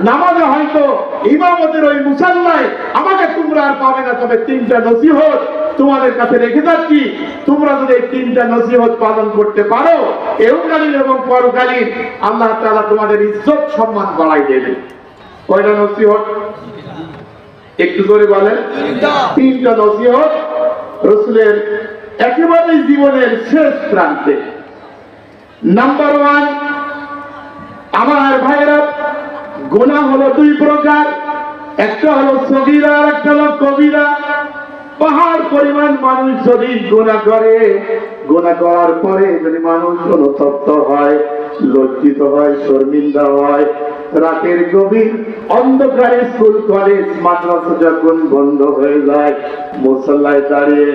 নামাজে হয়তো ইমামতের ওই মুসাল্লায় আমাকে তোমরা আর পাবে না, তবে তিনটা নসিহত তোমাদের কাছে রেখে যাচ্ছি। তোমরা যদি এই তিনটা নসিহত পালন করতে পারো, এহকালীন এবং পরকালীন আল্লাহ তাআলা তোমাদের ইজ্জত সম্মান বাড়াই দেবে। কয়টা নসিহত? একটু করে বলেন। তিনটা নসিহত রাসূলের একেবারে জীবনের শেষ প্রান্তে। নাম্বার 1, আমার ভাইরা, গুনাহ হলো দুই প্রকার, একটা হলো সগীরা আর একটা হলো কবিরা। পাহাড় পরিমাণ মানুষ যদি গুনাহ করে, গুনাহ করার পরে যদি মানুষ অনুতপ্ত হয়, লজ্জিত হয়, শর্মিন্দা হয়, রাতের গভীর অন্ধকারে স্কুল কলেজ মাদ্রাসা যখন বন্ধ হয়ে যায়, মুসল্লায় দাঁড়িয়ে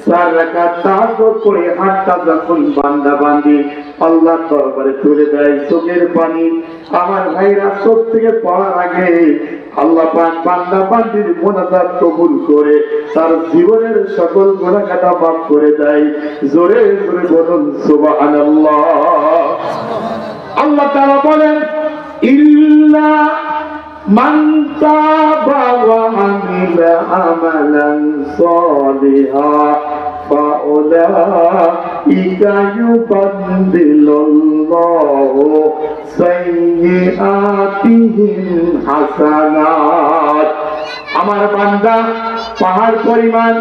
4 রাকাত তাহাজ্জুদ পড়ে হাতটা যখন বান্দা বান্দি আল্লাহর দরবারে তুলে দেয়, চোখের পানি, আমার ভাইরা, চোখ থেকে পড়ার আগে আল্লাহ পাক বান্দা বান্দির মুনাজাত কবুল করে তার জীবনের সকল গুনাহ খাতা মাফ করে দেয়। জোরে জোরে বলুন সুবহানাল্লাহ। আল্লাহ তাআলা বলেন, ইল্লা মান তাবা ওয়া আমিলা আমালান সালিহা ফাউলাইকা ইউবাদদিলুল্লাহু সাইয়্যাতিহিম হাসানাত। আমার বান্দা পাহাড় পরিমাণ,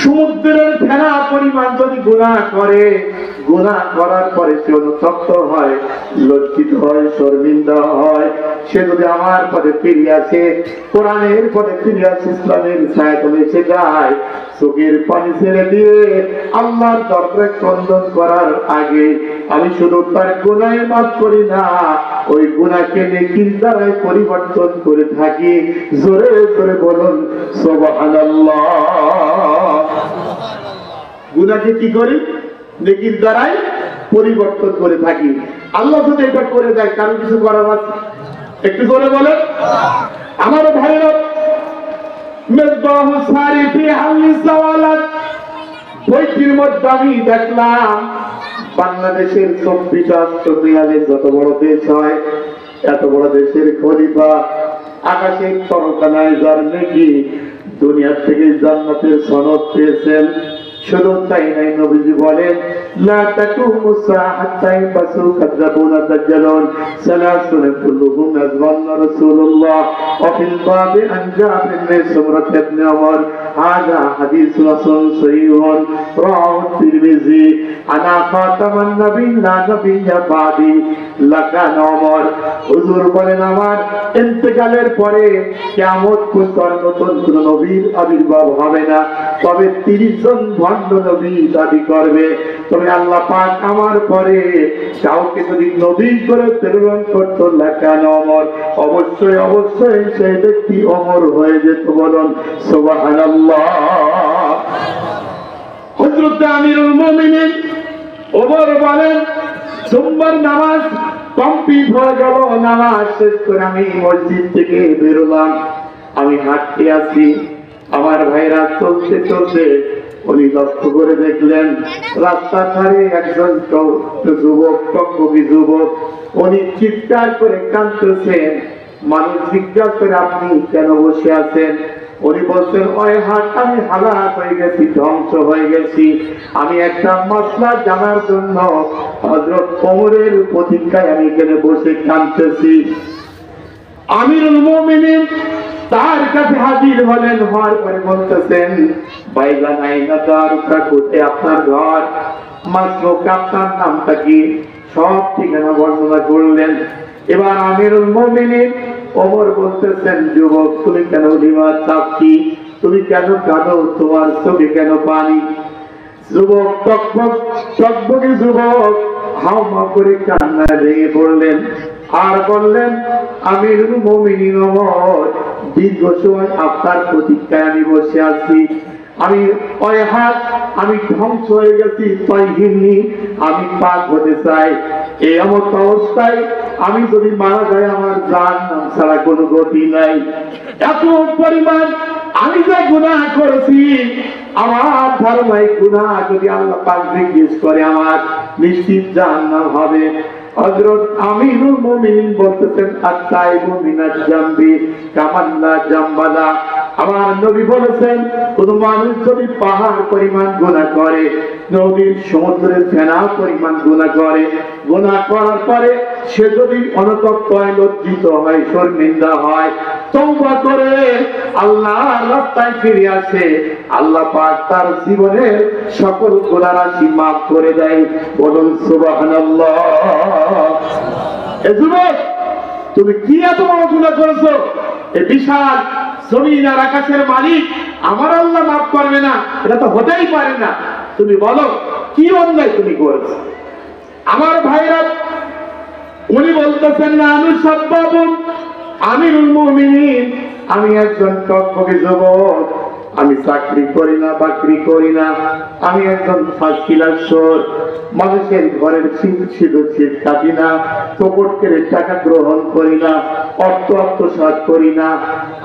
সমুদ্রের ফেনা পরিমাণ যদি গুনাহ করে, গুনাহ করার পরে সে অনুতপ্ত হয়, লজ্জিত হয়, শর্মিন্দা হয়, সে যদি আমার পথে ফিরে আসে, কোরআনের পথে ফিরে আসে, ইসলামের ছায়াতলে এসে যায়, চোখের পানি ছেড়ে দিয়ে আল্লাহর দরবারে ক্রন্দন করার আগে আমি শুধু তার গুনাহ মাফ করি না, ওই গুনাহকে নেকির দ্বারাই পরিবর্তন করে থাকি। জোরে জোরে বলুন সুবহানাল্লাহ। গুনাহকে কি করি? নেকির দ্বারাই পরিবর্তন করে থাকি। আল্লাহ যদি এটা করে দেয়, কারণ কিছু করার আছে? একটু জোরে বলেন। আমার ভাইরা, মেজবাহু সারি ফি হাল্লি সাওয়ালাত বইটির মধ্যে আমি দেখলাম বাংলাদেশের 24 অস্ট্রেলিয়াতে যত বড় দেশ হয়, এত বড় দেশের খলিফা আকাশের তরকানায় যার নাকি দুনিয়া থেকে জান্নাতের সনদ পেয়েছেন। শুধু তাই নাই, নবীজি বলেন, লা তাকুমু সাআতা ইয়াবাসু কাযাবুনা দাজ্জালুন সালাসুন কুল্লুহুম আযওয়ানা রাসূলুল্লাহ ওয়া ফিল বাবি আন জাবির বিন সুমরাত ইবনে ওমর হাযা হাদিসুন হাসান সহিহুন রাওয়াহু তিরমিজি আনা খাতামান নবিয়্যিন লা নবিয়্যা বাদি লাকানা ওমর। হুজুর বলেন, আমার ইন্তেকালের পরে কিয়ামত পর্যন্ত নতুন কোন নবীর আবির্ভাব হবে না, তবে 30 জন ভণ্ড নবী দাবি করবে। তবে আল্লাহ পাক আমার পরে কাউকে যদি নবী করে প্রেরণ করতো লাকানা ওমর, অবশ্যই অবশ্যই সেই ব্যক্তি ওমর হয়ে যেত। বলুন সুবহানাল্লাহ। হযরত আমিরুল মুমিনিন ওমর বলেন, জুম্মার নামাজ কমপ্লিট হয়ে গেল, নামাজ শেষ করে আমি মসজিদ থেকে বেরোলাম, আমি হাঁটতে আছি। আমার ভাইরা চলতে চলতে উনি লক্ষ্য করে দেখলেন রাস্তার ধারে একজন যুবক, টকবকি যুবক, উনি চিৎকার করে কাঁদতেছেন। মানুষ জিজ্ঞাসা করে, আপনি কেন বসে আছেন? উনি বলছেন, ওই হাট, আমি হালাক হয়ে গেছি, ধ্বংস হয়ে গেছি। আমি একটা মাসলা জানার জন্য হযরত ওমরের প্রতীক্ষায় আমি এখানে বসে কাঁদতেছি। আমিরুল মুমিনিন তার কাছে হাজির হলেন, হওয়ার পরে বলতেছেন, ভাইজান আইনা দারুকা, কোথায় আপনার ঘর, মাসলুক, আপনার নামটা কি, সব ঠিকানা বর্ণনা করলেন। এবার আমিরুল মুমিনিন ওমর বলতেছেন, যুবক, তুমি কেন লিমা তাবকি, তুমি কেন কাঁদো, তোমার চোখে কেন পানি? যুবক টকবকি যুবক হাওমা করে কান্নায় ভেঙে পড়লেন আর বললেন, আমিরুল মুমিনিন ওমর, দীর্ঘ সময় আপনার প্রতীক্ষায় আমি বসে আছি। আমি ওই হাত, আমি ধ্বংস হয়ে গেছি, তাইহিনী, আমি পাক হতে চাই। এই অবস্থায় আমি যদি মারা যাই, আমার জাহান্নাম ছাড়া কোনো গতি নাই। এত পরিমাণ আমি যে গুনাহ করেছি, আমার ধারণায় গুনাহ যদি আল্লাহ পাক জিজ্ঞেস করে, আমার নিশ্চিত জাহান্নাম হবে। হযরত আমিরুল মুমিনিন বলতেছেন আত-তাইবু মিনাজ জামবি কামান লা জামবালা। আমার নবী বলেছেন কোন মানুষ যদি পাহাড় পরিমাণ গুনাহ করে, নদীর সমুদ্রের ফেনা পরিমাণ গুনাহ করে, গুনাহ করার পরে সে যদি অনুতপ্ত হয়, লজ্জিত হয়, শর্মিন্দা হয়, তওবা করে আল্লাহর রাস্তায় ফিরে আসে, আল্লাহ পাক তার জীবনের সকল গুনাহ রাশি মাফ করে দেয়। বলুন সুবহানাল্লাহ। এ যুবক, তুমি কি এত বড় গুনাহ করেছো? এই বিশাল জমিন আর আকাশের মালিক আমার আল্লাহ মাফ করবে না, এটা তো হতেই পারে না। তুমি বলো কি অন্যায় তুমি করেছো? আমার ভাইরা উনি বলতেছেন না আমি সাব্বাবুন আমিরুল মুমিনিন, আমি একজন টকবকে যুবক, আমি চাকরি করি না, বাকরি করি না, আমি একজন ফার্স্ট ক্লাসর, মানুষের ঘরের শীত কাটি না, চোপট করে টাকা গ্রহণ করি না, অর্থ আত্মসাৎ করি না,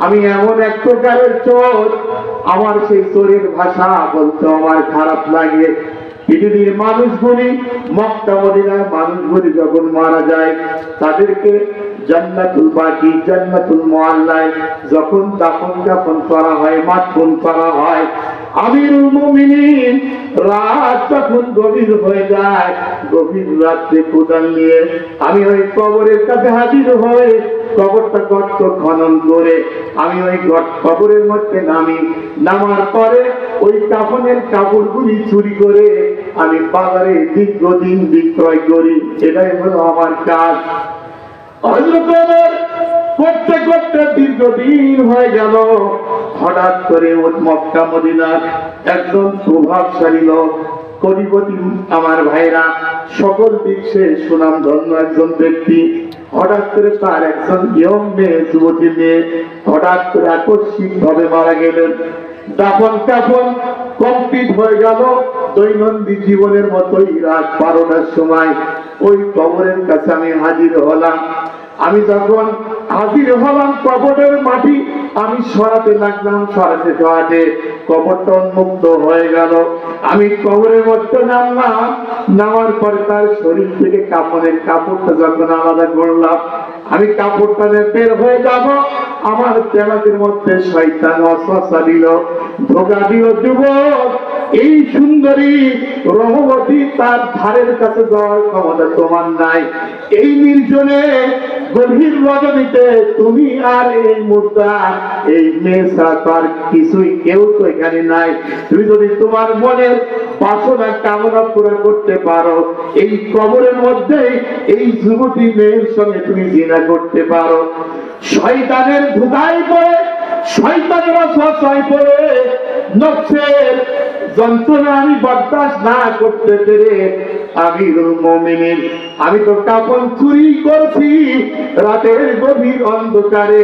আমি এমন এক প্রকারের চোর, আমার সেই চোরের ভাষা বলতে আমার খারাপ লাগে। পৃথিবীর মানুষগুলি, মক্কা মদিনার মানুষগুলি যখন মারা যায় তাদেরকে জান্নাতুল বাকি, জান্নাতুল মুআল্লায় যখন দাফন কাফন করা হয়, মাদফন করা হয়, আমিরুল মুমিনিন রাত যখন গভীর হয়ে যায়, গভীর রাত্রে কোদাল নিয়ে আমি ওই কবরের কাছে হাজির হয়ে কবরটা গর্ত খনন করে আমি ওই কবরের মধ্যে নামার পরে ওই কাফনের কাপড়গুলি চুরি করে আমি বাজারে দীর্ঘদিন বিক্রয় করি। এটাই হলো আমার কাজ। করতে করতে দীর্ঘদিন হয়ে গেল, হঠাৎ করে মক্কা মদিনার একজন প্রভাবশালী লোক, কোটিপতি আমার ভাইরা, সকল দিক সে সুনাম ধন্য একজন ব্যক্তি, হঠাৎ করে তার একজন ইয়ং মেয়ে, যুবতী মেয়ে হঠাৎ করে আকস্মিক ভাবে মারা গেলেন। দাফন কাফন কমপ্লিট হয়ে গেল। দৈনন্দিন জীবনের মতোই রাত 12টার সময় ওই কবরের কাছে আমি হাজির হলাম। আমি যখন হাজির হলাম, কবরের মাটি আমি সরাতে লাগলাম, সরাতে কবরটা উন্মুক্ত হয়ে গেল। আমি কবরের মধ্যে নামলাম, নামার পরে তার শরীর থেকে কাপড়ের কাপড়টা যখন আলাদা করলাম, আমি কাপড়টা বের হয়ে যাব, আমার চেহারার মধ্যে শয়তান ওয়াসওয়াসা দিল, ধোঁকা দিল, যুবক এই সুন্দরী রহমতী তার ধারের কাছে যাওয়ার ক্ষমতা তোমার নাই। এই নির্জনে গভীর রজনীতে তুমি আর এই মুদ্রা, এই মেয়ে ছাড়া তার কিছুই, কেউ তো এখানে নাই। তুমি যদি তোমার মনের বাসনা কামনা পুরা করতে পারো, এই কবরের মধ্যে এই যুবতী মেয়ের সঙ্গে তুমি জিনা করতে পারো। শয়তানের ধোঁকায় পড়ে, শয়তানের ওয়াসওয়াসায় পড়ে, নফসের যন্ত্রণা আমি বরদাস্ত না করতে পেরে আমিরুল মুমিনিন, আমি তো কাফন চুরি করছি রাতের গভীর অন্ধকারে,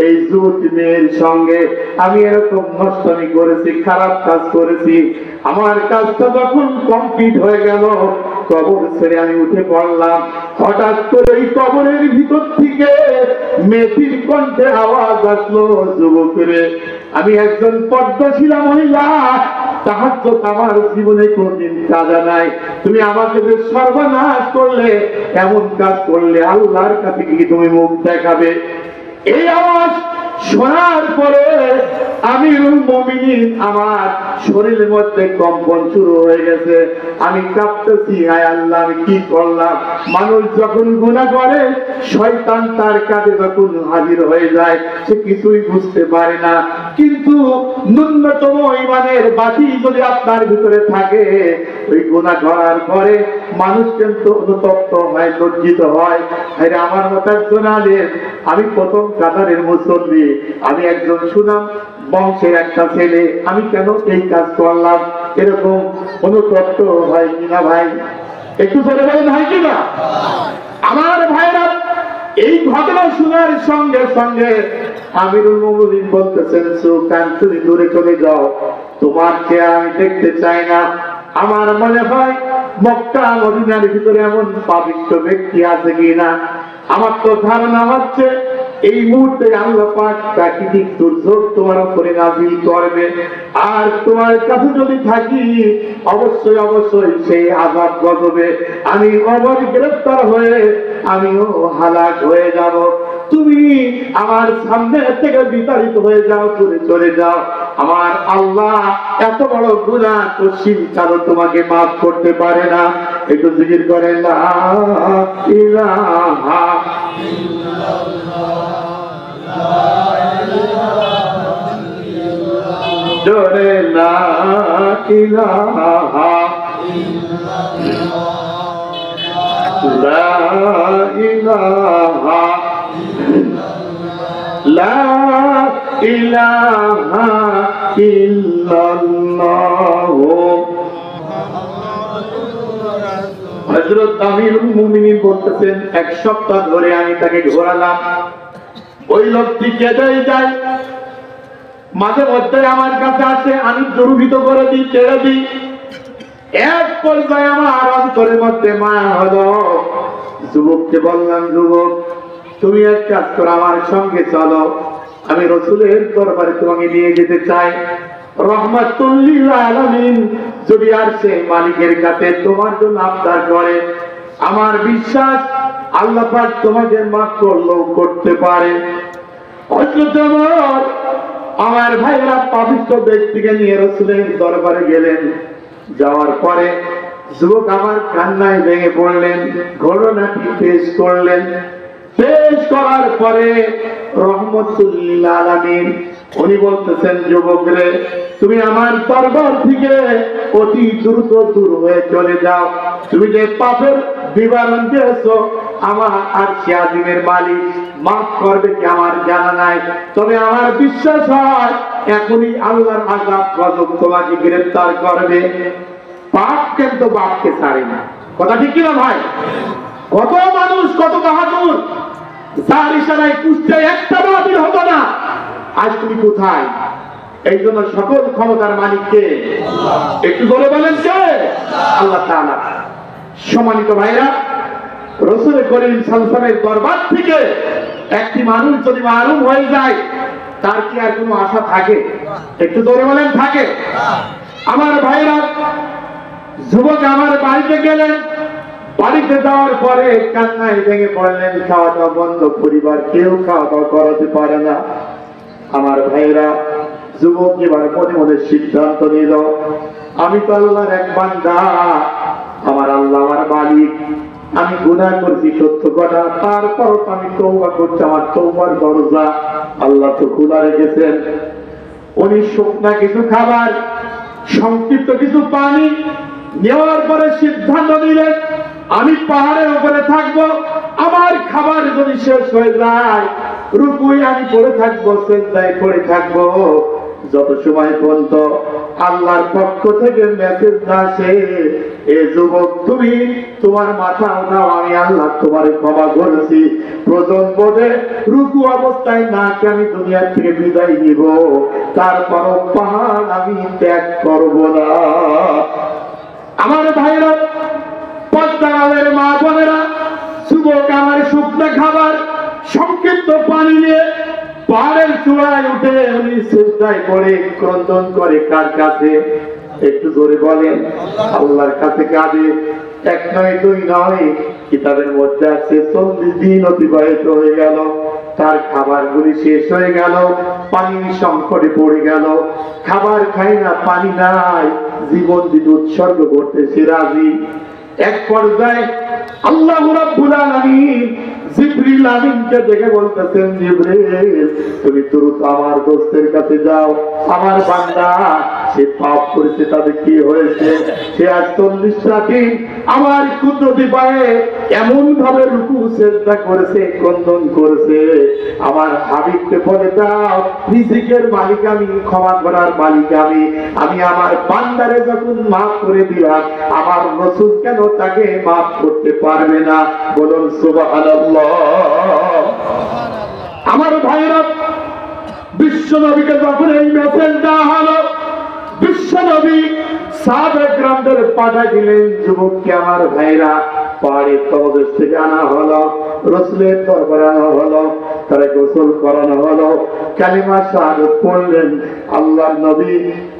এই যুবতী মেয়ের সঙ্গে আমি এরকম নষ্টামি করেছি, খারাপ কাজ করেছি। আমার কাজটা যখন কমপ্লিট হয়ে গেল, কবর ছেড়ে আমি উঠে পড়লাম। হঠাৎ করে এই কবরের ভিতর থেকে মেয়েটির কণ্ঠে আওয়াজ আসলো, যুবকরে আমি একজন পর্দাশীলা মহিলা, তাহাজ্জুদ আমার জীবনে কোনদিন কাজা নাই, তুমি আমাকে যে সর্বনাশ করলে, এমন কাজ করলে আল্লাহর কাছে কি তুমি মুখ দেখাবে? এই আওয়াজ শোনার পরে আমিরুল মুমিনিন, আমার শরীরের মধ্যে কম্পন শুরু হয়ে গেছে, আমি কাঁপতেছি, হায় আল্লাহ আমি কি করলাম? মানুষ যখন গুনাহ করে, শয়তান তার কাছে যখন হাজির হয়ে যায়, সে কিছুই বুঝতে পারে না। কিন্তু ন্যূনতম ঈমানের বাতি যদি আপনার ভিতরে থাকে, ওই গুনাহ করার পরে মানুষ কিন্তু অনুতপ্ত হয়, লজ্জিত হয়। আরে আমার মতো একজন আলেম, আমি প্রথম কাতারের মুসল্লি, আমি একজন সুনাম বংশের একটা ছেলে, আমি কেন এই কাজ করলাম? এরকম অনুতপ্ত হয় কিনা ভাই? একটু বলে বলেন, হয় কিনা? আমার ভাইরা, এই ঘটনা শোনার সঙ্গে সঙ্গে আমিরুল মুমিনিন বলতেছেন, সুলতান তুমি দূরে চলে যাও, তোমার চেয়ে আমি দেখতে চাই না। আমার মনে হয় মক্কা মদিনার ভিতরে এমন পাবিষ্ট ব্যক্তি আছে কিনা। আমার তো ধারণা হচ্ছে এই মুহূর্তে আল্লাহ পাক প্রাকৃতিক দুর্যোগ তোমার উপরে নাযিল করবে, আর তোমার কাছে যদি থাকি অবশ্যই অবশ্যই সেই আযাব গজবে আমি ওমর গ্রেফতার হয়ে আমিও হালাক হয়ে যাব। তুমি আমার সামনে থেকে বিতাড়িত হয়ে যাও, চলে চলে যাও। আমার আল্লাহ এত বড় গুনাহ কঠিন কারো তোমাকে মাফ করতে পারে না। একটু জিকির করেন লা ইলাহা জোরে লা ইলাহা লা ইলাহা লা ইলাহা ইল্লাল্লাহ। হযরত আমিরুল মুমিনিন বলতেছেন, এক সপ্তাহ ধরে আমি তাকে ঘোরালাম, ওই লোকটি কেঁদেই যায়, মাঝে মধ্যে আমার কাছে আসে, আমি দুর্ভিত করে দিই, ছেড়ে দিই। এক পর্যায়ে আমার অন্তরের মধ্যে মায়া হলো। যুবককে বললাম, যুবক তুমি এক কাজ করো, আমার সঙ্গে চলো, আমি রাসূলের দরবারে তোমাকে নিয়ে যেতে চাই। রহমাতুল লিল আলামিন যদি আর সেই মালিকের কাছে তোমার জন্য আবদার করে, আমার বিশ্বাস আল্লাহ পাক তোমাকে মাফ করলেও করতে পারে। হযরত ওমর আমার ভাইরা পবিত্র ব্যক্তিকে নিয়ে রাসূলের দরবারে গেলেন। যাওয়ার পরে যুবক আমার কান্নায় ভেঙে পড়লেন, ঘটনাটি পেশ করলেন। পেশ করার পরে রহমাতুল লিল আলামিন উনি বলতেছেন, যুবক রে, তুমি আমার দরবার থেকে অতি দ্রুত দূর হয়ে চলে যাও। তুমি যে পাপের বিবরণ দিয়েছো, আমার আর আজিমের মালিক মাফ করবে কি আমার জানা নাই, তবে আমার বিশ্বাস হয় এখনই আল্লাহর আযাব গজব তোমাকে গ্রেফতার করবে। পাপ কিন্তু বাপকে ছাড়ে না, কথা ঠিক কিনা ভাই? কত মানুষ, কত বাহাদুর, যার ইশারায় কুষ্টায় একটা বাতিল হতো না। আজ তুমি কোথায়? এই জন্য সকল ক্ষমতার মালিককে একটু বলে বলেন কে? আল্লাহ তাআলা। সম্মানিত ভাইরা, রাসূল করিম সাল্লাল্লাহু আলাইহি ওয়াসাল্লামের দরবার থেকে একটি মানুষ যদি মাহরুম হয়ে যায়, তার কি আর কোনো আশা থাকে? একটু জোরে বলেন, থাকে? আমার ভাইরা, যুবক আমার বাড়িতে গেলেন, বাড়িতে যাওয়ার পরে কান্নায় ভেঙে পড়লেন। খাওয়া দাওয়া বন্ধ, পরিবার কেউ খাওয়া দাওয়া করাতে পারে না। আমার ভাইরা, যুবক এবার মনে মনে সিদ্ধান্ত নিল, আমি তো আল্লাহর এক বান্দা, আমার আল্লাহ আমার মালিক, আমি গুনাহ করছি সত্য কথা, তারপরও তো আমি তওবা করছি, আমার তওবার দরজা আল্লাহ তো খোলা রেখেছেন। উনি শুকনা কিছু খাবার, সংক্ষিপ্ত কিছু পানি নেওয়ার পরে সিদ্ধান্ত নিলেন, আমি পাহাড়ের উপরে থাকবো, আমার খাবার যদি শেষ হয়ে যায় রুকুই আমি পড়ে থাকবো, সিজদায় পড়ে থাকবো, যত সময় পর্যন্ত আল্লাহর পক্ষ থেকে মেসেজ না আসে, এ যুবক তুমি তোমার মাথা উঠাও, আমি আল্লাহ তোমার ক্ষমা করেছি, প্রয়োজন বোধে রুকু অবস্থায় নাকে আমি দুনিয়ার থেকে বিদায় নিব, তারপরও পাহাড় আমি ত্যাগ করব না। আমার ভাইরা, পদ্মার মা বোনেরা, যুবক আমার শুকনো খাবার, সংক্ষিপ্ত পানি নিয়ে পাহাড়ের চূড়ায় উঠে উনি সিজদায় পড়ে ক্রন্দন করে। কার কাছে? একটু জোরে বলেন। আল্লাহর কাছে কাঁদে। এক নয়, দুই নয়, কিতাবের মধ্যে আছে 40 দিন অতিবাহিত হয়ে গেল, তার খাবারগুলি শেষ হয়ে গেল, পানির সংকটে পড়ে গেল, খাবার খাই না, পানি নাই, জীবন দিতে উৎসর্গ করতে সে রাজি। এক পর্যায়ে আল্লাহ রাব্বুল আলামিন জিবরিল আমিনকে ডেকে বলতেছেন, জিবরিল তুমি দ্রুত আমার দোস্তের কাছে যাও, আমার বান্দা সে পাপ করেছে, তাদের কি হয়েছে, সে আজ 40টা দিন আমার কুদরতি পায়ে এমন ভাবে রুকু সিজদা করেছে, ক্রন্দন করেছে, আমার হাবিবকে বলে দাও রিজিকের মালিক আমি, ক্ষমা করার মালিক আমি আমার বান্দারে যখন মাফ করে দিলাম, আমার রাসূল কেন তাকে মাফ করতে পারবে না? বলুন সুবহানাল্লাহ। আমার ভাইরা, বিশ্ব নবীকে যখন এই মেসেজ দেওয়া হলো, বিশ্ব নবী সাহাবায়ে কেরামদের পাঠাই দিলেন। যুবককে আমার ভাইরা পাহাড়ের তলদেশ থেকে আনা হলো, রাসূলের দরবারে আনা হলো। তারা গোসল করানো হলো, কালিমা শাহাদাত পড়লেন। আল্লাহর নবী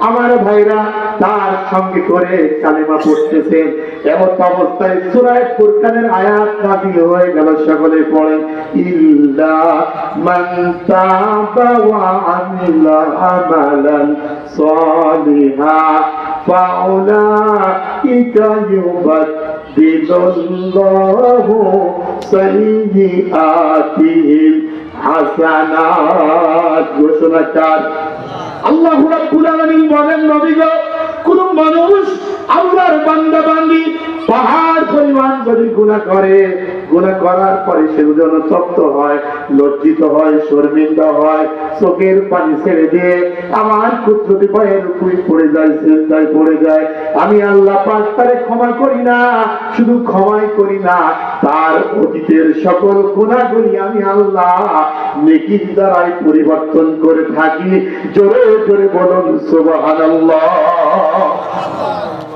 আমার ভাইরা তার সঙ্গে করে কালিমা পড়তেছেন। এমন অবস্থায় সূরা ফুরকানের আয়াত নাযিল হয়ে গেল। সকলে পড়েন, ইল্লা মান তাবা ওয়া আমিলা আমালান সালিহা ফাউলাইকা ইউবাদদিলুল্লাহু সাইয়্যাতিহিম হাসানাত। ঘোষণাকার আল্লাহু রাব্বুল আলামিন বলেন, নবী গো, কোন মানুষ আল্লাহর বান্দা বান্দি পাহাড় পরিমাণ যদি গুনাহ করে, গুনাহ করার পরে সে যেন তপ্ত হয়, লজ্জিত হয়, শর্মিন্দা হয়, চোখের পানি ছেড়ে দিয়ে আমার কুদরতি পায়ের উপরে পড়ে যায়, সিজদায় পড়ে যায়, আমি আল্লাহ পাক তারে ক্ষমা করি না। শুধু ক্ষমাই করি না, তার অতীতের সকল গুনাহগুলি আমি আল্লাহ নেকির দ্বারাই পরিবর্তন করে থাকি। জোরে জোরে বলুন সুবহানাল্লাহ।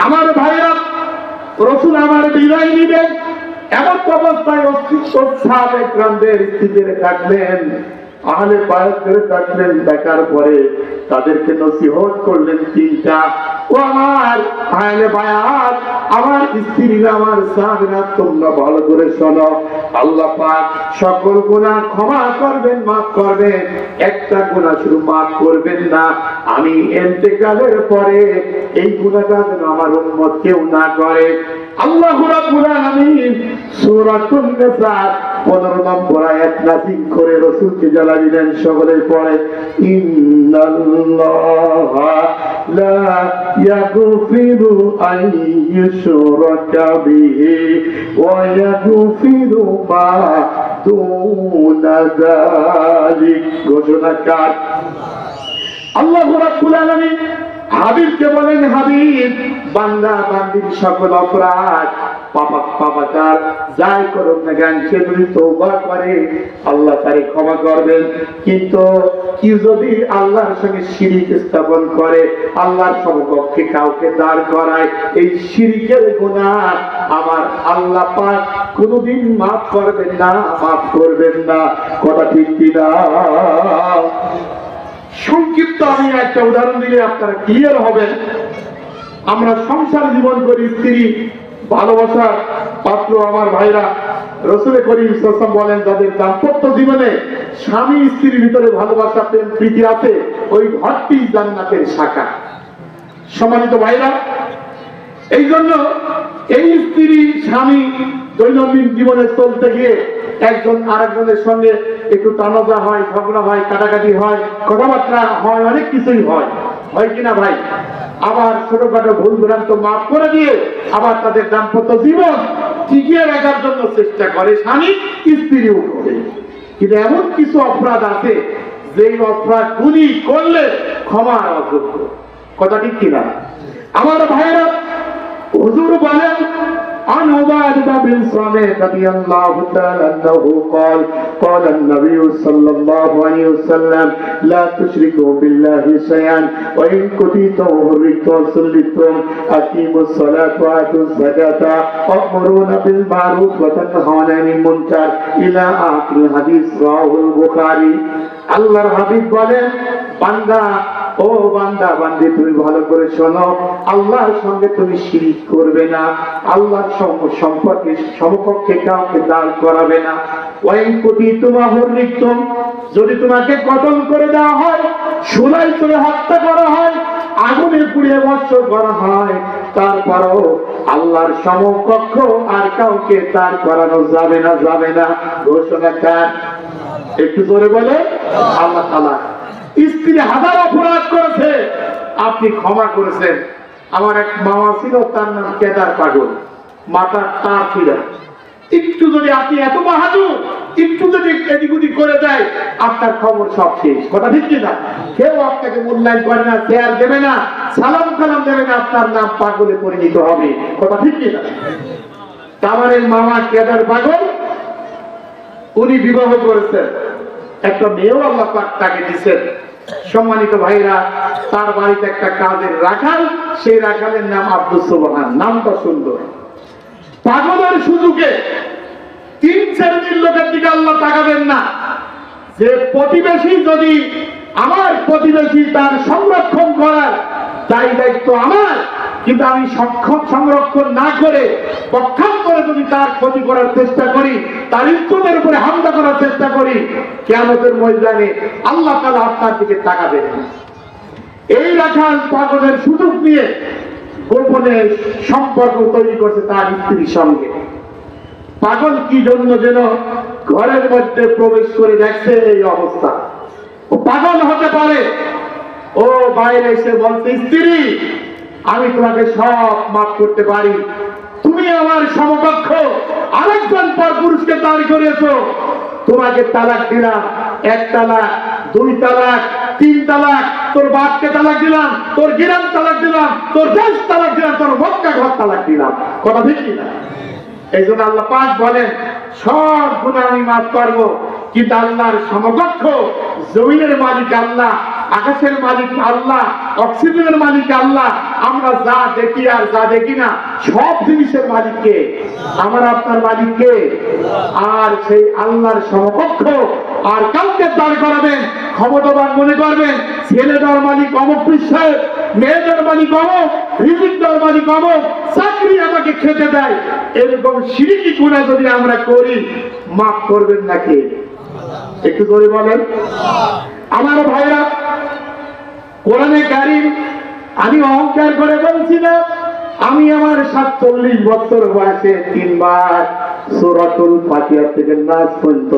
আমার ভাইরা, রাসূল আমার বিদায় নিবেন, এমন অবস্থায় সাহাবায়ে কেরামদের স্ত্রীদের ডাকলেন, আহলে বায়াতদের ডাকলেন। ডাকার পরে তাদেরকে নসিহত করলেন তিনটা। ও আমার আহলে বায়াত, আমার স্ত্রীরা, আমার সাহাবীরা, তোমরা ভালো করে শোনো। আল্লাহ পাক সকল গুনাহ ক্ষমা করবেন, মাফ করবেন, একটা গুনাহ শুধু মাফ করবেন না। আমি ইন্তেকালের পরে এই গুনাহটা যেন আমার উম্মত কেউ না করে। আল্লাহু রাব্বুল আলামিন সূরাতুন নিসা 15 নম্বর আয়াত নাযিল করে রাসূলকে জানালেন। সকলে পড়ে, ইন্নাল্লাহা লা ইয়াগফিরু আন ইউশরাকা বিহি ওয়া ইয়াগফিরু মা দুনা যালিক। ঘোষণাকার আল্লাহু রাব্বুল আলামিন হাবিবকে বলেন, হাবিব, বান্দা বান্দির সকল অপরাধ পাপাচার যাই করুক না কেন, সে যদি তওবা করে আল্লাহ তারে ক্ষমা করবেন। কিন্তু কি যদি আল্লাহর সঙ্গে শিরিক স্থাপন করে, আল্লাহর সমকক্ষে কাউকে দাঁড় করায়, এই শিরিকের গুনাহ আমার আল্লাহ পাক কোনদিন মাফ করবেন না, মাফ করবেন না। কথা ঠিক কিনা? সংক্ষিপ্ত আমি একটা উদাহরণ দিলে আপনারা ক্লিয়ার হবেন। আমরা সংসার জীবন করি, স্ত্রী ভালোবাসার পাত্র। আমার ভাইরা, রাসূল করিম সাল্লাল্লাহু আলাইহি ওয়াসাল্লাম বলেন, যাদের দাম্পত্য জীবনে স্বামী স্ত্রীর ভিতরে ভালোবাসা, প্রেম, প্রীতি আছে, ওই ঘরটি জান্নাতের শাখা। সম্মানিত ভাইরা, এই জন্য এই স্ত্রী স্বামী দৈনন্দিন জীবনে চলতে গিয়ে একজন আরেকজনের সঙ্গে একটু তানাজা হয়, ঝগড়া হয়, কাটাকাটি হয়, কথাবার্তা হয়, অনেক কিছুই হয়, হয় কিনা ভাই? আবার ছোটখাটো ভুল ভ্রান্ত মাফ করে দিয়ে আবার তাদের দাম্পত্য জীবন টিকিয়ে রাখার জন্য চেষ্টা করে স্বামী, স্ত্রীও করে। কিন্তু এমন কিছু অপরাধ আছে যেই অপরাধ গুলি করলে ক্ষমার অযোগ্য। কথা ঠিক কিনা? আমার ভাইরা, হুজুর বলেন, عن عبادة بن صامت رضي الله تعالى عنه قال قال النبي صلى الله عليه وسلم لا تشركوا بالله شيئا وإن كنتم حرمتم صليتم أقيموا الصلاة وآتوا الزكاة وأمرون بالمعروف وتنهون عن المنكر إلى آخر الحديث رواه البخاري। আল্লাহর হাবিব বলেন, বান্দা, ও বান্দা বান্দি, তুমি ভালো করে শোনো, আল্লাহর সঙ্গে তুমি শিরিক করবে না, আল্লাহর সম্পর্কে সমকক্ষে কাউকে দাঁড় করাবে না। ওয়াইন কুতিতুম হুররিতুম, যদি তোমাকে কতল করে দেওয়া হয়, সুলাই করে হত্যা করা হয়, আগুনে পুড়িয়ে ভস্ম করা হয়, তারপরও আল্লাহর সমকক্ষ আর কাউকে দাঁড় করানো যাবে না, যাবে না। ঘোষণা কার? একটু জোরে বলে। আল্লাহ তাআলা স্ত্রী হাজার অপরাধ করেছে, আপনি ক্ষমা করেছেন। আমার এক মামা ছিল, তার নাম কেদার পাগল, মাথার তার ছিল। একটু যদি আপনি এত বাহাদুর, একটু যদি এদিক ওদিক করে দেয়, আপনার খবর সব শেষ। কথা ঠিক কিনা? কেউ আপনাকে মূল্যায়ন করে না, শেয়ার দেবে না, সালাম কালাম দেবে না, আপনার নাম পাগলে পরিণত হবে। কথা ঠিক কিনা? আমার মামা কেদার পাগল, উনি বিবাহ করেছেন, একটা মেয়েও আল্লাহ পাক তাকে দিয়েছেন। সম্মানিত ভাইরা, তার বাড়িতে একটা কাজের রাখাল, সেই রাখালের নাম আব্দুল সুবহান। নামটা সুন্দর। পাগলের সুযোগে 3-4 লোকের দিকে আল্লাহ তাকাবেন না, যে প্রতিবেশী যদি আমার প্রতিবেশী তার সংরক্ষণ করার তাই দায়িত্ব আমার, কিন্তু আমি সক্ষম সংরক্ষণ না করে পক্ষান্তরে যদি তার ক্ষতি করার চেষ্টা করি, তার ইজ্জতের উপরে হামলা করার চেষ্টা করি, কিয়ামতের ময়দানে আল্লাহ তাআলা আপনার দিকে তাকাবেন না। এই রাখাল পাগলের সুযোগ নিয়ে গোপনে সম্পর্ক তৈরি করছে তার স্ত্রীর সঙ্গে। পাগল কি জন্য যেন ঘরের মধ্যে প্রবেশ করে দেখছে এই অবস্থা। ও পাগল হতে পারে, ও বাইরে এসে বলছে, স্ত্রী আমি তোমাকে সব মাফ করতে পারি, তুমি আমার সমকক্ষ আরেকজন পর পুরুষকে দাঁড় করিয়েছো, তোমাকে তালাক দিলাম, 1 তালাক, 2 তালাক, 3 তালাক, তোর বাপকে তালাক দিলাম, তোর গ্রাম তালাক দিলাম, তোর দেশ তালাক দিলাম, তোর মক্কা ঘর তালাক দিলাম। কথা ঠিক কিনা? এই জন্য আল্লাহ পাক বলেন সব গুনাহ আমি মাফ করবো, কিন্তু আল্লাহর সমকক্ষ জমিনের মালিক আল্লাহ, আকাশের মালিক আল্লাহ, অক্সিজেনের মালিক আল্লাহ। আমরা যা দেখি আর যা দেখি না সব জিনিসের মালিককে, আমার আপনার মালিককে। আর সেই আল্লাহর সমকক্ষ আর কাউকে দাঁড় করাবেন ক্ষমতাবান মনে করবেন, ছেলেদের মালিক অমুক সাহেব, মেয়েদের মালিক অমুক, রিজিকদার মালিক অমুক, চাকরি আমাকে খেতে দেয়, এরকম শিরকি গুনাহ যদি আমরা করি মাফ করবেন নাকি? একটু করে বলেন। আমার ভাইরা, কোরআনে কারীম আমি অহংকার করে বলছি না, আমি আমার 47 বছর বয়সে 3 বার সূরাতুল ফাতিহা থেকে নাস পর্যন্ত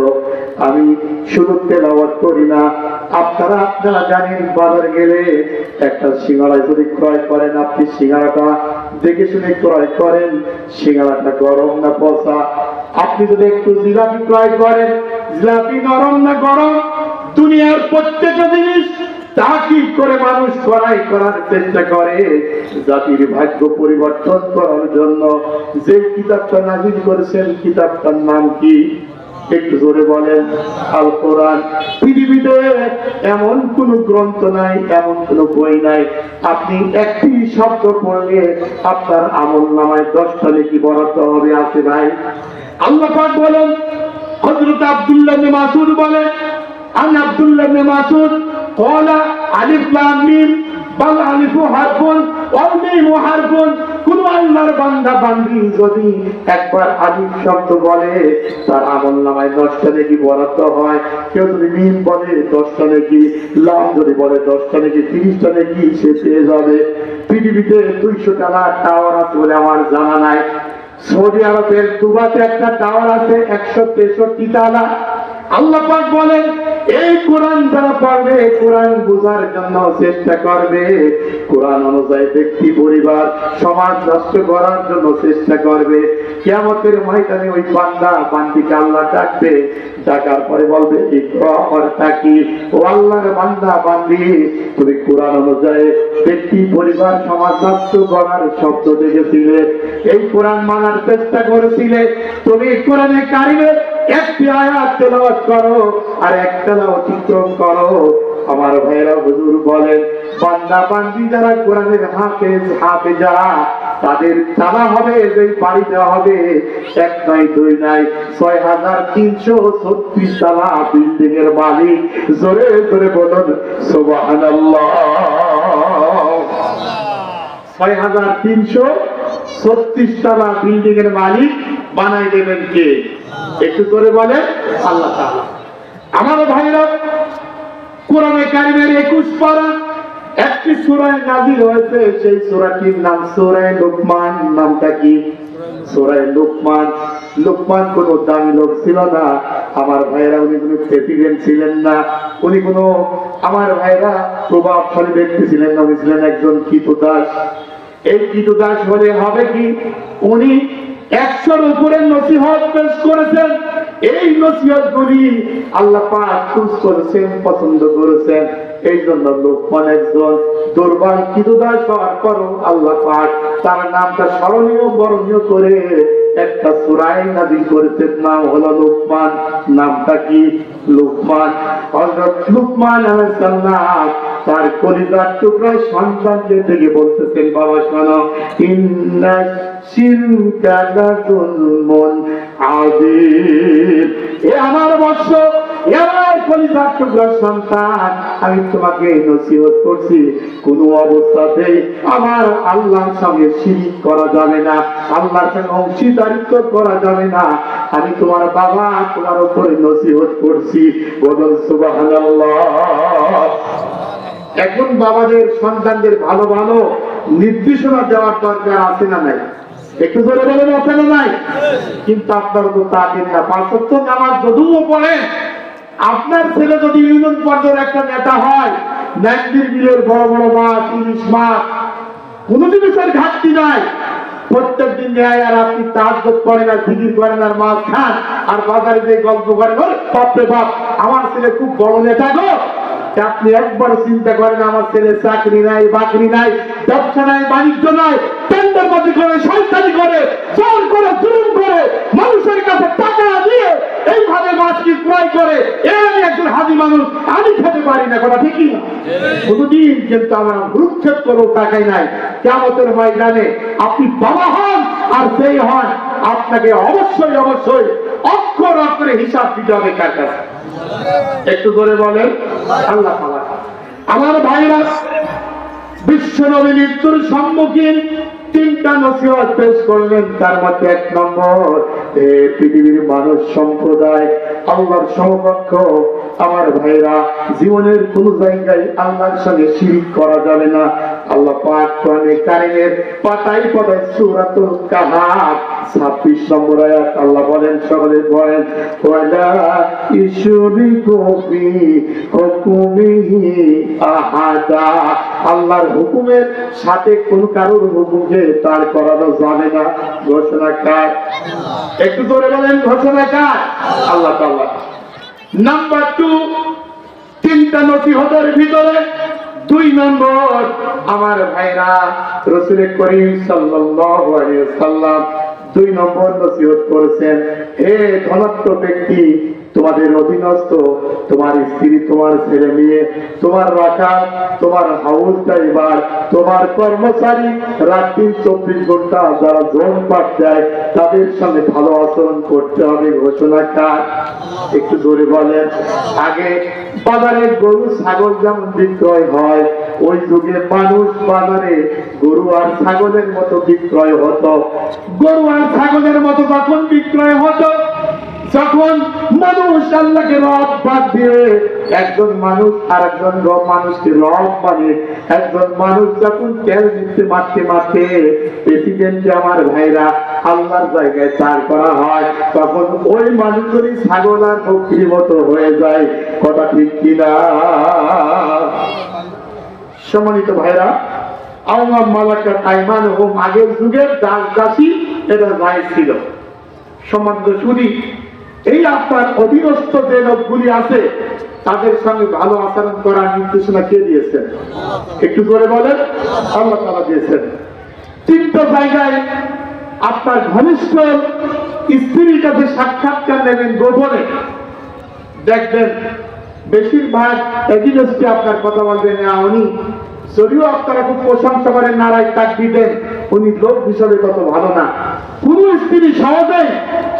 আমি শুধু তেলাওয়াত করি না। আপনারা জানেন, বাজারে গেলে একটা সিঙ্গাড়া যদি ক্রয় করেন, আপনি সিঙ্গাড়াটা দেখে শুনে ক্রয় করেন, সিঙ্গাড়াটা গরম না পচা। আপনি যদি একটু জিলাপি ক্রয় করেন, জিলাপি নরম না গরম। দুনিয়ার প্রত্যেকটা জিনিস তাকিদ করে মানুষ করার চেষ্টা করে জাতির ভাগ্য পরিবর্তন করার জন্য। যে কিতাবটা নাযিল করেছেন, কিতাবটার নাম কি? একটু জোরে বলেন। আল কোরআন। পৃথিবীতে এমন কোন গ্রন্থ নাই, এমন কোন বই নাই আপনি একটি শব্দ পড়লে আপনার আমলনামায় 10টা নেকি বরাদ্দ হবে। আছে ভাই? আল্লাহ পাক বলেন, হযরত আব্দুল্লাহ ইবনে মাসউদ বলেন, আন আব্দুল্লাহ ইবনে মাসউদ ক্বালা আলিফ লাম মিম বাল আলিফু হারফুন ওয়াল মিমু হারফুন। কোন আল্লাহর বান্দা বান্দি যদি একবার আলিফ শব্দ বলে তার আমলনামায় 10টা নেকি বরাদ্দ হয়। কেউ যদি মিম বলে 10টা নেকি, লাম যদি বলে 10টা নেকি, 30টা নেকি সে পেয়ে যাবে। পৃথিবীতে 200 টাকা টাওয়ার আছে বলে আমার জানা নাই। সৌদি আরবের দুবাইতে একটা টাওয়ার আছে 163 তালা। আল্লাহ পাক বলেন, এই কোরআন যারা পড়বে, কোরআন বোঝার জন্য চেষ্টা করবে, কোরআন অনুযায়ী ব্যক্তি পরিবার সমাজ নষ্ট করার জন্য চেষ্টা করবে, কিয়ামতের ময়দানে ওই বান্দা বান্দিকে আল্লাহ ডাকবে, ডাকার পরে বলবে, ইকরা ওয়ারতাকি, ও আল্লাহর বান্দা বান্দি তুমি কোরআন অনুযায়ী ব্যক্তি পরিবার সমাজ নষ্ট করার শব্দ দেখেছিলে, এই কোরআন মানার চেষ্টা করেছিলে, তুমি কোরআনে কারিমের একটি আয়াত তেলাওয়াত করো আর একটা অতিক্রম করো। আমার ভাইরা হুজুর বলেন, বান্দা বান্দি যারা কোরআনের হাফেজা তাদের তালা হবে, যে বাড়ি দেওয়া হবে 1 নয় 2 নয় 6336 তালা বিল্ডিং এর মালিক। জোরে জোরে বলুন সুবহানাল্লাহ। 6336 তালা বিল্ডিং এর মালিক বানাই দেবেন কে? একটু করে বলে আল্লাহ তাআলা। আমার ভাইরা, কোরআনে কারিমের 21 পারা একটি সূরা নাযিল হয়েছে, সেই সূরাটির নাম সূরা লুকমান। নামটা কি? সূরা লুকমান। লুকমান কোনো দামি লোক ছিল না আমার ভাইরা, উনি কোনো প্রেসিডেন্ট ছিলেন না, উনি কোনো আমার ভাইরা প্রভাবশালী ব্যক্তি ছিলেন না, উনি ছিলেন একজন কৃতদাস। এই কৃতদাস হলে হবে কি, উনি 100-র উপরে নসিহত পেশ করেছেন। এই নসিহত গুলি আল্লাহ পাক খুশ করেছেন, পছন্দ করেছেন। এই জন্য লোকমান একজন দুর্বল কৃতদাস হওয়ার পরও আল্লাহ পাক তার নামটা স্মরণীয় বরণীয় করে একটা সূরা নাযিল করেছেন, নাম হলো লোকমান। নামটা কি? লোকমান। হযরত লোকমান আলাইহিস সালাম তার কলিজার টুকরা সন্তানদের থেকে বলতেছেন, বাবা শোনো, ইন্না শিরকা লাযুলমুন আযীম। এ আমার বৎস, এবার কলিজার টুকরা সন্তান, আমি তোমাকে নসিহত করছি, কোন অবস্থাতেই আমার আল্লাহর সঙ্গে শিরিক করা যাবে না, আল্লাহর সঙ্গে অংশীদারিত্ব করা যাবে না। আমি তোমার বাবা, তোমার উপরে নসিহত করছি। বলুন সুবহানাল্লাহ। এখন বাবাদের সন্তানদের ভালো ভালো নির্দেশনা দেওয়ার দরকার আছে না নাই? একটু জোরে বলেন আছে না নাই? কিন্তু আপনারা তো তা দিন না। 5 ওয়াক্ত নামাজ যদিও পড়েন, আপনার ছেলে যদি ইউনিয়ন পর্যায়ের একটা নেতা হয়, ন্যান্দির বিলের বড় বড় মাছ, ইলিশ মাছ, কোন জিনিসের ঘাটতি নাই, প্রত্যেক দিন নেয়, আর আপনি তাহাজ্জুদ করেন আর জিকির করেন আর মাছ খান আর বাজারে যে গল্প করেন, বাপরে বাপ আমার ছেলে খুব বড় নেতা গো। আপনি একবার চিন্তা করেন, আমার ছেলে চাকরি নাই, বাকরি নাই, ব্যবসা নাই, বাণিজ্য নাই, টেন্ডারবাজি করে, শয়তানি করে, জোর করে, জুলুম করে, মানুষের কাছে টাকা দিয়ে এইভাবে মাছ কি ক্রয় করে, আমি একজন হাজি মানুষ, আমি খেতে পারি না, কথা ঠিকই না? কোনদিন কিন্তু আমরা ভ্রুক্ষেপ করেও টাকাই নাই। কিয়ামতের ময়দানে আপনি বাবা হন আর সেই হন, আপনাকে অবশ্যই অবশ্যই অক্ষর অক্ষরে হিসাব দিতে হবে কার কাছে? একটু করে বলেন আল্লাহ তাআলা। আমার ভাইরা, বিশ্ব নবী মৃত্যুর সম্মুখীন 3টা নসিহত পেশ করলেন। তার মধ্যে 1 নম্বর, পৃথিবীর মানুষ সম্প্রদায়, আল্লাহর সমকক্ষ আমার ভাইরা, জীবনের কোন জায়গায় আল্লাহর সঙ্গে শিরক করা যাবে না। আল্লাহ পাক কোরআনে কারীমের পাতায় পাতায় সূরাতুল কাহাফ 26 নম্বর আয়াত আল্লাহ বলেন, সকলে বলেন, ওয়ালা ইশরিকু ফি হুকুমিহি আহাদা। আল্লাহর হুকুমের সাথে কোন কারোর হুকুমকে তার করানো যাবে না। ঘোষণা কার? একটু জোরে বলেন, ঘোষণা কার? আল্লাহ তাআলা। নাম্বার 2, 3টা নসিহতের ভিতরে 2 নম্বর, আমার ভাইরা, রাসূল করিম সাল্লাল্লাহু আলাইহি ওয়াসাল্লাম 2 নম্বর নসিহত করেছেন, হে ধনাত্ম ব্যক্তি, তোমাদের অধীনস্থ, তোমার স্ত্রী, তোমার ছেলে মেয়ে, তোমার রাখাল, তোমার হাউস ড্রাইভার, তোমার কর্মচারী, রাত দিন 24 ঘন্টা যারা জোন পাঠ দেয়, তাদের সঙ্গে ভালো আচরণ করতে হবে। ঘোষণা কার? একটু জোরে বলেন। আগে বাজারে গরু ছাগল যেমন বিক্রয় হয়, ওই যুগে মানুষ বাজারে গরু আর ছাগলের মতো বিক্রয় হতো। গরু আর ছাগলের মতো যখন বিক্রয় হতো, যখন মানুষ আল্লাহকে রব বাদ দিয়ে একজন মানুষ আর একজন মানুষকে রব মানে, একজন মানুষ যখন তেল দিতে মারতে মারতে প্রেসিডেন্টকে আমার ভাইরা আল্লাহর জায়গায় দাঁড় করা হয়, তখন ওই মানুষগুলি ছাগল আর বকরির মতো হয়ে যায়। কথা ঠিক কিনা? সম্মানিত ভাইরা, আওয়াম মালাকা আইমানুহুম, আগের যুগের দাস দাসী এটা জায়েজ ছিল। সম্মানিত শুনি, এই আপনার অধীনস্থ যে লোকগুলি আছে, তাদের সঙ্গে ভালো আচরণ করার নির্দেশনা কে দিয়েছেন? একটু করে বলেন। আল্লাহ তাআলা দিয়েছেন। 3টা জায়গায় আপনার ঘনিষ্ঠ স্ত্রীর কাছে সাক্ষাৎকার নেবেন গোপনে, দেখবেন বেশিরভাগ এগেইনস্টে আপনার কথা বলবেন না। উনি যদিও আপনারা খুব প্রশংসা করেন, নারাই তাকবীর দেন, উনি লোক হিসাবে কত ভালো না। কোন স্ত্রী সহজে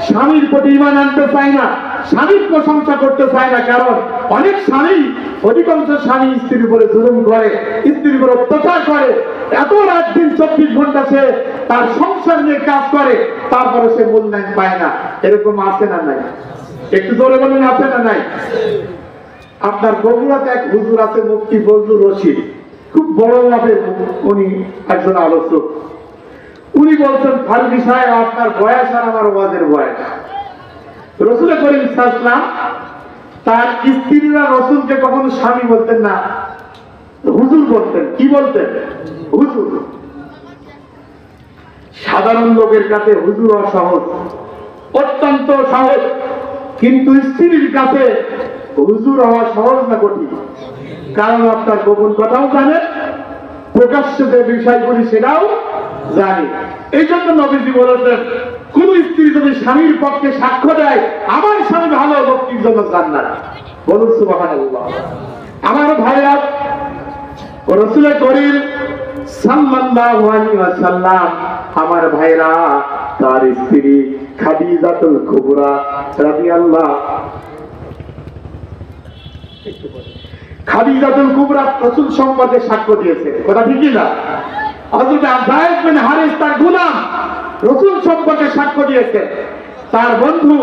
স্বামীর প্রতি ঈমান আনতে চায় না, স্বামীর প্রশংসা করতে চায় না। কারণ অনেক স্বামী, অধিকাংশ স্বামী স্ত্রীর উপরে জুলুম করে, স্ত্রীর উপরে অত্যাচার করে, এত রাত দিন 24 ঘন্টা সে তার সংসার নিয়ে কাজ করে, তারপরে সে মূল্যায়ন পায় না। এরকম আছে না নাই? একটু জোরে বলেন, আছে না নাই? আপনার বগুড়াতে এক হুজুর আছে, মুফতি ফজলুর রশিদ, খুব বড় মাপের উনি একজন আলোচক। উনি বলছেন, ফারুকী সাহেব, আপনার বয়স আর আমার ওয়াজের বয়স। রাসূল করিম সাল্লাল্লাহু আলাইহি ওয়াসাল্লাম তার স্ত্রীরা রাসূলকে কখনো স্বামী বলতেন না, হুজুর বলতেন। কি বলতেন? হুজুর। সাধারণ লোকের কাছে হুজুর অসহজ, অত্যন্ত সহজ, কিন্তু স্ত্রীর কাছে হুজুর হওয়া সহজ না কঠিন? কারণ আপনার গোপন কথাও জানে, প্রকাশ্যে যে বিষয়গুলি সেটাও জানি। এই জন্য নবীজি বলেছেন, কোন স্ত্রী যদি স্বামীর পক্ষে সাক্ষ্য দেয়, আমার স্বামী ভালো, লোকটির জন্য জান্নাত। বলুন সুবহানাল্লাহ। আমার ভাইরা, রাসূল করিম সাল্লাল্লাহু আলাইহি ওয়াসাল্লাম, আমার ভাইরা, তার স্ত্রী খাদিজাতুল কুবরা রাদিয়াল্লাহু খাদিজাতুল কুবরা রাসূল সম্পর্কে সাক্ষ্য দিয়েছে, কথা ঠিক না? হযরত যায়েদ বিন হারিস তার গোলাম রাসূল সম্পর্কে সাক্ষ্য দিয়েছে। তার বন্ধু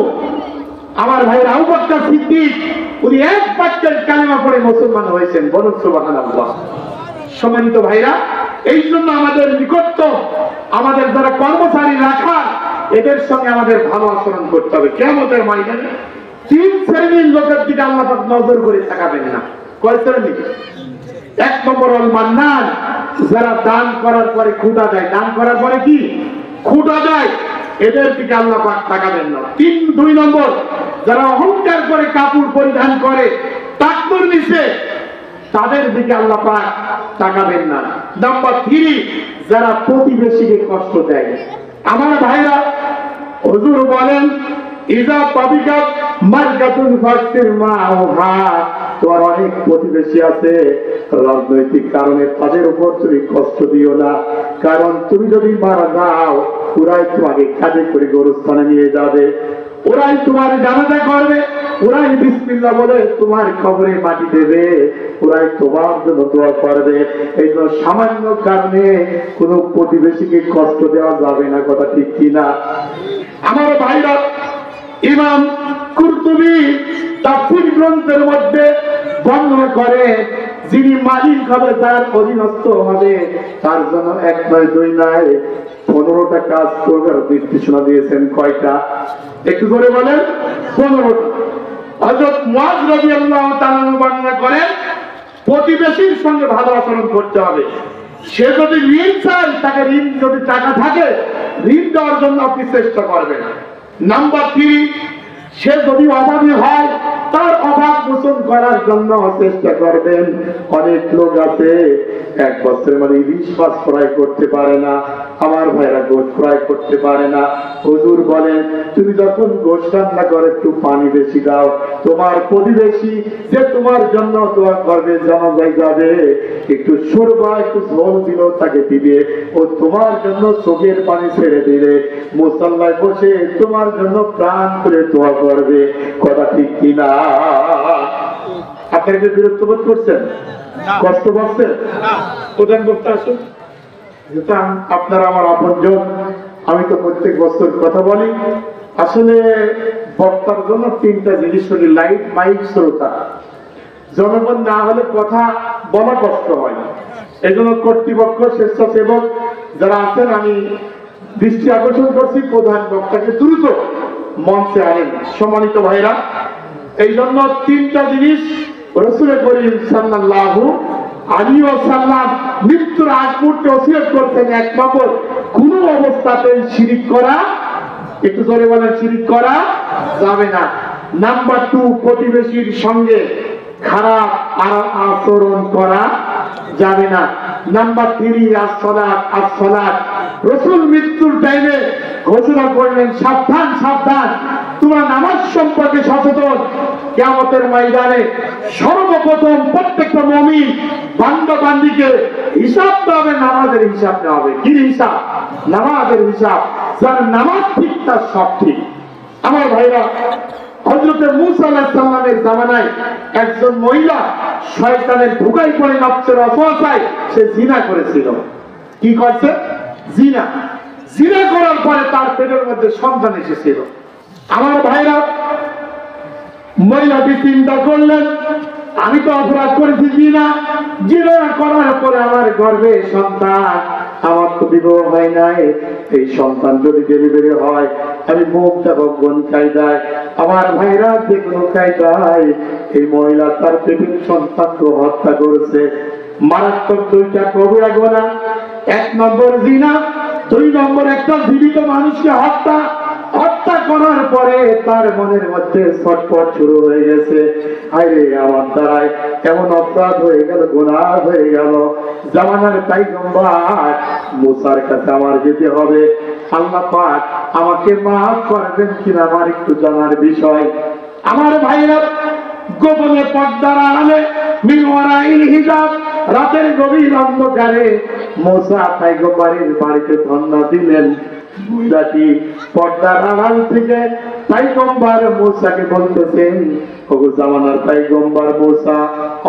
আমার ভাই আবু বকর সিদ্দিক উনি এক বাক্যে কালেমা পড়ে মুসলমান হয়েছেন, বলুন সুবহানাল্লাহ। সম্মানিত ভাইরা, এই জন্য আমাদের নিকটত্ব, আমাদের যারা কর্মচারী রাখা, এদের সঙ্গে আমাদের ভালো আচরণ করতে হবে। কিয়ামতের ময়দানে তিন শ্রেণীর লোকের দিকে আল্লাহ পাক নজর করে তাকাবেন না। কয় শ্রেণী? এক নম্বর আল মান্নান, যারা দান করার পরে খুঁটা দেয়, দান করার পরে কি খুঁটা দেয়, এদের দিকে আল্লাহ পাক তাকাবেন না। দুই নম্বর, যারা অহংকার করে কাপড় পরিধান করে টাকনুর নিচে, তাদের দিকে আল্লাহ পাক তাকাবেন না। নাম্বার 3, যারা প্রতিবেশীকে কষ্ট দেয়। আমার ভাইরা, হুজুর বলেন ইজা পাবিকা মারকাতুন ফাসির মাওহা, তোমার অনেক প্রতিবেশী আছে, রাজনৈতিক কারণে তাদের উপর তুমি কষ্ট দিও না, কারণ তুমি যদি মারা যাও ওরাই তোমাকে কাজে করে গোরস্থানে নিয়ে যাবে, ওরাই তোমার জানাজা করবে, ওরাই বিসমিল্লাহ বলে তোমার কবরে মাটি দেবে, ওরাই তোমার জন্য দোয়া করবে। এই জন্য সামান্য কারণে কোন প্রতিবেশীকে কষ্ট দেওয়া যাবে না, কথা ঠিক কিনা? আমার ভাইরা, ইমাম কুরতুবী তাফসীর গ্রন্থের মধ্যে বর্ণনা করে, যিনি মালিক হবে, তার অধীনস্থ হবে, তার জন্য 1 নয় 2 নয় 15টা কাজ করার নির্দেশনা দিয়েছেন। কয়টা? একটু করে বলেন। 15টা। হযরত মুআয রাদিয়াল্লাহু তাআলা বর্ণনা করেন, প্রতিবেশীর সঙ্গে ভালো আচরণ করতে হবে। সে যদি ঋণ চায়, তাকে ঋণ, যদি টাকা থাকে ঋণ দেওয়ার জন্য আপনি চেষ্টা করবেন। নাম্বার 3, সে যদি অভাবী হয় তার অভাব মোচন করার জন্য চেষ্টা করবেন। অনেক লোক আছে 1 বছরের মানে ইলিশ মাছ ফ্রাই করতে পারে না, আমার ভাইরা গোশত ফ্রাই করতে পারে না। হুজুর বলেন তুমি যখন গোশত রান্না করে একটু পানি বেশি দাও, তোমার প্রতিবেশী যে তোমার জন্য দোয়া করবে, জানাজায় যাবে, একটু শোরবা একটু ঝোল দিলেও তাকে দিবে, ও তোমার জন্য চোখের পানি ছেড়ে দিলে মুসাল্লায় বসে তোমার জন্য প্রাণ করে দোয়া করবে, কথা ঠিক কিনা? আপনারা কি বিরক্ত বোধ করছেন? কষ্ট পাচ্ছেন? প্রধান বক্তা আসুন। আপনারা আমার আপনজন, আমি তো প্রত্যেক বছর কথা বলি। আসলে বক্তার জন্য 3টা জিনিস হলো লাইট, মাইক, শ্রোতা। জনগণ না হলে কথা বলা কষ্ট হয়। এই জন্য কর্তৃপক্ষ, স্বেচ্ছাসেবক যারা আছেন, আমি দৃষ্টি আকর্ষণ করছি প্রধান বক্তাকে দ্রুত মঞ্চে আনেন। সম্মানিত ভাইরা, এই জন্য 3টা জিনিস রাসূল করিম সাল্লাল্লাহু আলাইহি ওয়াসাল্লাম মৃত্যুর আগ মুহূর্তে ওসিয়ত করতেন। 1 নম্বর, কোন অবস্থাতেই শিরিক করা, একটু জোরে বলেন, শিরিক করা যাবে না। নাম্বার 2, প্রতিবেশীর সঙ্গে খারাপ আচরণ করা যাবে না। নাম্বার 3, as-সালাত। রাসূল মৃত্যুর টাইমে ঘোষণা করলেন, সাবধান সাবধান, তোমরা নামাজ সম্পর্কে সচেতন। কিয়ামতের ময়দানে সর্বপ্রথম প্রত্যেকটা মুমিন বান্দা বান্দীকে হিসাব দেওয়া হবে, নামাজের হিসাব দেওয়া হবে। কি হিসাব? নামাজের হিসাব। যার নামাজ ঠিক তার সব ঠিক। আমার ভাইরা, হযরত মূসা আলাইহিস সালামের জামানায় একজন মহিলা শয়তানের ধোঁকায় পড়ে নফসের অসহায় সে জিনা করেছিল। কি করছে? জিনা। জিনা করার পরে তার পেটের মধ্যে সন্তান এসেছিল। আমার ভাইরা, মহিলাটি চিন্তা করলেন, আমি তো অপরাধ করেছি, জিনা করার পরে আমার গর্ভে সন্তান, আমার তো বিবাহ হয় নাই, এই সন্তান যদি ডেলিভারি হয় আমি মুখ দেব কোন কায়দায়? আমার ভাইরা, যে কোনো কায়দায় এই মহিলা তার পেটের সন্তানকে হত্যা করেছে। মারাত্মক 2টা কবিরা গুনাহ। 1 নম্বর জিনা, 2 নম্বর একটা জীবিত মানুষকে হত্যা করার পরে তার মনের মধ্যে ছটফট শুরু হয়ে গেছে, আরে আমার দ্বারাই এমন অপরাধ হয়ে গেল, গুনাহ হয়ে গেল। জামানার পয়গম্বর মুসার কাছে আমার যেতে হবে, আল্লাহ পাক আমাকে মাফ করবেন কিনা আমার একটু জানার বিষয়। আমার ভাইরা, গোপনে পর্দার আড়ালে মিন ওয়ারাইল হিজাব, রাতের গভীর অন্ধকারে মুসা পয়গম্বরের বাড়িতে ধন্না দিলেন। মহিলাটি পর্দার আড়াল থেকে পয়গম্বর মুসাকে বলতেছেন, ওগো জামানার পয়গম্বর মুসা,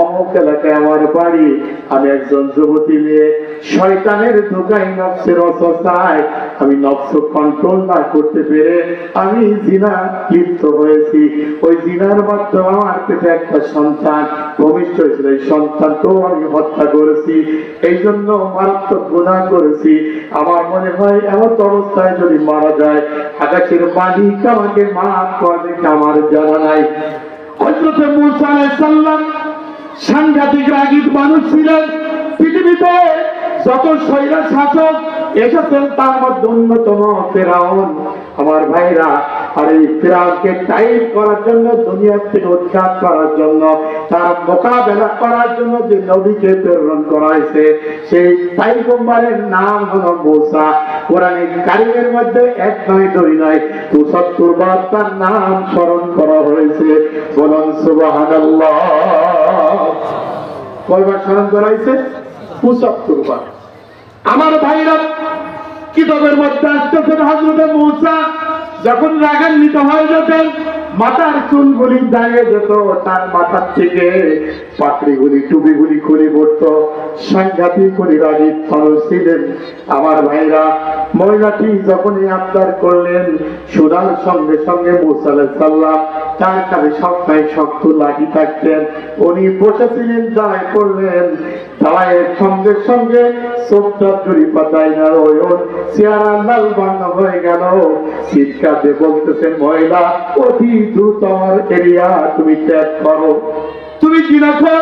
অমুক এলাকায় আমার বাড়ি, আমি একজন যুবতী মেয়ে, শয়তানের ধোঁকায় নফসের অসহায় আমি নফস কন্ট্রোল না করতে পেরে আমি জিনা লিপ্ত হয়েছি। ওই জিনার মাধ্যমে আমার পেটে একটা সন্তান ভূমিষ্ঠ হয়েছিল, এই সন্তানকেও আমি হত্যা করেছি, এই জন্য মারাত্মক গুনাহ করেছি। আমার মনে হয় এমন অবস্থায় যদি মারা যায়, আকাশের মালিক আমাকে মাফ করবে, আমার জানা নাই। হযরত মূসা আলাইহিস সালাম সাংঘাতিক রাগী মানুষ ছিলেন। পৃথিবীতে যত স্বৈরা শাসক এসেছেন তার মধ্যে অন্যতম ফেরাউন। আমার ভাইরা, আর এই ফেরাউনকে টাইট করার জন্য, দুনিয়া থেকে উৎখাত করার জন্য, তার মোকাবেলা করার জন্য যে নবীকে প্রেরণ করা হয়েছে, সেই পয়গম্বরের নাম হলো মূসা। কোরআনে কারিমের মধ্যে 1 নয় 2 নয় ৭২ বার তার নাম স্মরণ করা হয়েছে। বলুন সুবহানাল্লাহ। কয়বার স্মরণ করা হয়েছে? ৭২ বার। আমার ভাইরা, কিতাবের মধ্যে আসতেছেন হযরত মূসা যখন রাগান্বিত হয়ে যেতেন, মাথার চুলগুলি দাঁড়িয়ে যেত, তার মাথার থেকে পাপড়িগুলি টুপিগুলি খুলে পড়তো। সাংঘাতিক করে রাগী মানুষ ছিলেন। আমার ভাইরা, মহিলাটি যখনই আবদার করলেন, শোনার সঙ্গে সঙ্গে মূসা আলাইহিস সালাম তার কাছে সবসময় শক্ত লাঠি থাকতেন। উনি বসেছিলেন, দাঁড়ায় পড়লেন, দাঁড়ায়ের সঙ্গে সঙ্গে চোখটা জুড়ি পাতায় না ওর চেহারা লাল বর্ণ হয়ে গেল। চিৎকার দিয়ে বলতেছেন, মহিলা অতি দ্রুত আমার এরিয়া তুমি ত্যাগ করো। তুমি কি রাখো?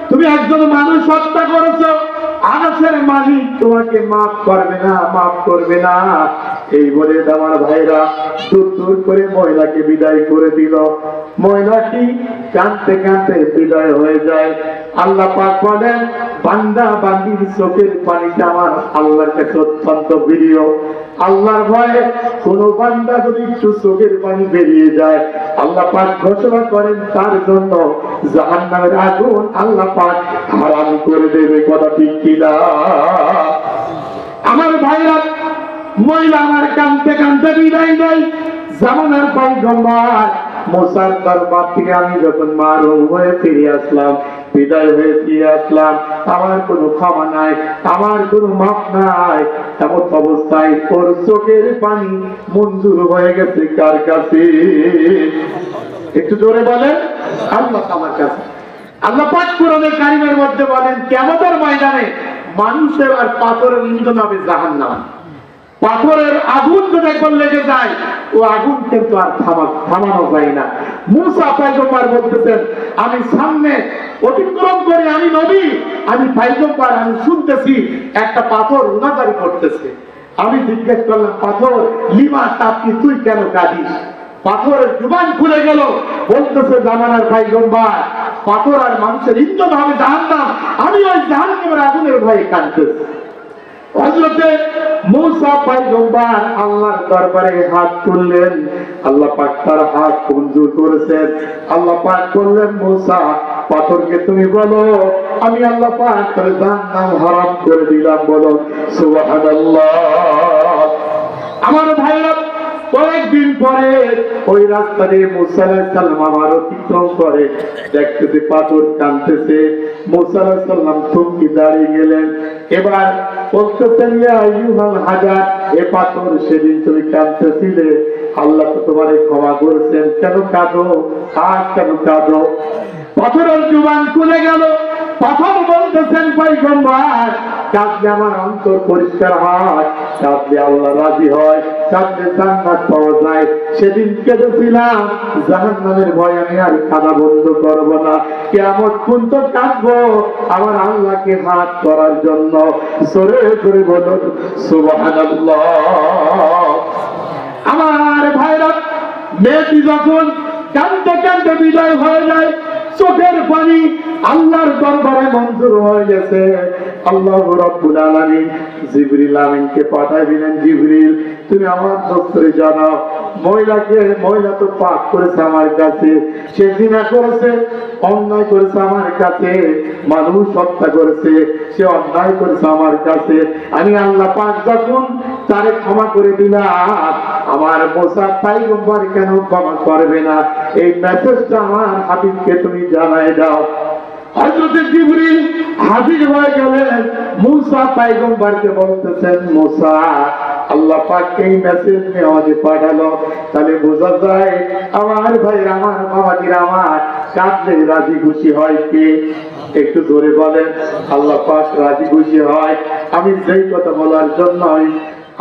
তুমি একজন মানুষ হত্যা করেছো, আকাশের মালিক তোমাকে মাফ করবে না, মাফ করবে না। এই বলে আমার ভাইরা দূর দূর করে মহিলাকে বিদায় করে দিল। মহিলাটি কাঁদতে কাঁদতে বিদায় হয়ে যায়। আল্লাহ পাক বলেন, বান্দা বান্দির চোখের পানিটা আমার আল্লাহর কাছে অত্যন্ত প্রিয়। আল্লাহর ভয়ে কোন বান্দা যদি একটু চোখের পানি বেরিয়ে যায়, আল্লাহ পাক ঘোষণা করেন তার জন্য জাহান্নামের আগুন আল্লাহ পাক হারাম করে দেবে। কথা ঠিক কিনা? আমার ভাইরা, মহিলা আমার কাঁদতে কাঁদতে বিদায় নেয়। জামানার পয়গম্বর মুসার দরবার থেকে আমি যখন মারুম হয়ে ফিরে আসলাম, বিদায় হয়ে ফিরে আসলাম, আমার কোনো ক্ষমা নাই, আমার কোনো মাফ নাই। এমন অবস্থায় ওর চোখের পানি মঞ্জুর হয়ে গেছে কার কাছে? একটু জোরে বলেন, আল্লাহ আমার কাছে। আল্লাহ পাক কোরআনের কারিমের মধ্যে বলেন, কিয়ামতের ময়দানে মানুষের আর পাথরের ইন্ধন হবে জাহান্নাম। পাথরের আগুন যদি একবার লেগে যায়, ও আগুন কিন্তু আর থামানো যায় না। মূসা পয়গম্বর বলতেছেন, আমি সামনে অতিক্রম করে, আমি নবী, আমি পয়গম্বর, আমি শুনতেছি একটা পাথর উনাজারি করতেছে। আমি জিজ্ঞেস করলাম, পাথর লিমা তাপকি, তুই কেন কাঁদিস? পাথরের জুবান খুলে গেল, বলতেছে, জামানার পয়গম্বর, পাথর আর মানুষের ইন্ধন হবে জাহান্নাম, আমি ওই জাহান্নামের আগুনের ভয়ে কাঁদতেছি। হযরতে মূসা পয়গম্বর আল্লাহর দরবারে হাত তুললেন, আল্লাহ পাক তার হাত মঞ্জুর করেছেন। আল্লাহ পাক বললেন, মূসা, পাথরকে তুমি বলো আমি আল্লাহ পাক তার জাহান্নাম হারাম করে দিলাম। বলো সুবহানাল্লাহ। আমার ভাইরা, কয়েকদিন পরে ওই রাস্তা দিয়ে মূসা আলাইহিস সালাম আবার অতিক্রম করে, দেখতেছে পাথর কাঁদতেছে। মূসা আলাইহিস সালাম থমকে দাঁড়িয়ে গেলেন। এবার বলতেছেন, ইয়া আইয়ুহাল হাজার, এ পাথর, সেদিন তুমি কাঁদতেছিলে, আল্লাহ তো তোমারে ক্ষমা করেছেন, কেন কাঁদো? আজ কেন কাঁদো? পাথরের জুবান খুলে গেল। পাথর বলতেছেন, পয়গম্বর, কাঁদলে আমার অন্তর পরিষ্কার হয়, কাঁদলে আল্লাহ রাজি হয়, কাঁদলে জান্নাত পাওয়া যায়। সেদিন কেঁদেছিলাম, জাহান্নামের ভয় আমি আর কাঁদা বন্ধ করবো না। কিয়ামত পর্যন্ত কাঁদবো আমার আল্লাহকে হাত করার জন্য। জোরে জোরে বলুন সুবহানাল্লাহ। আমার ভাইরা, মেয়েটি যখন কাঁদতে কাঁদতে বিদায় হয়ে যায়, চোখের পানি আল্লাহর দরবারে মঞ্জুর হয়ে গেছে। আল্লাহ রাব্বুল আলামিন জিবরিল আমিনকে পাঠায় দিলেন, জিবরিল, তুমি আমার দপ্তরে জানাও, মহিলা তো পাপ করেছে আমার কাছে, সে জিনা করেছে, অন্যায় করেছে আমার কাছে, মানুষ হত্যা করেছে, সে অন্যায় করেছে আমার কাছে। আমি আল্লাহ পাক যখন তারে ক্ষমা করে দিলাম, আমার মুসা পয়গম্বর কেন ক্ষমা করবে না? এই মেসেজটা আমার হাবিবকে তুমি জানাই দাও। হযরত জিবরিল হাজির হয়ে গেলেন, মুসা পয়গম্বরকে বলতেছেন, মুসা আল্লাহ পাক এই মেসেজ নিয়ে আমাকে পাঠালো। তাহলে বোঝা যায় আমার ভাই, আমার বাবাজিরা, আমার কাঁদলে রাজি খুশি হয় কে? একটু জোরে বলেন। আল্লাহ পাক রাজি খুশি হয়। আমি যেই কথা বলার জন্য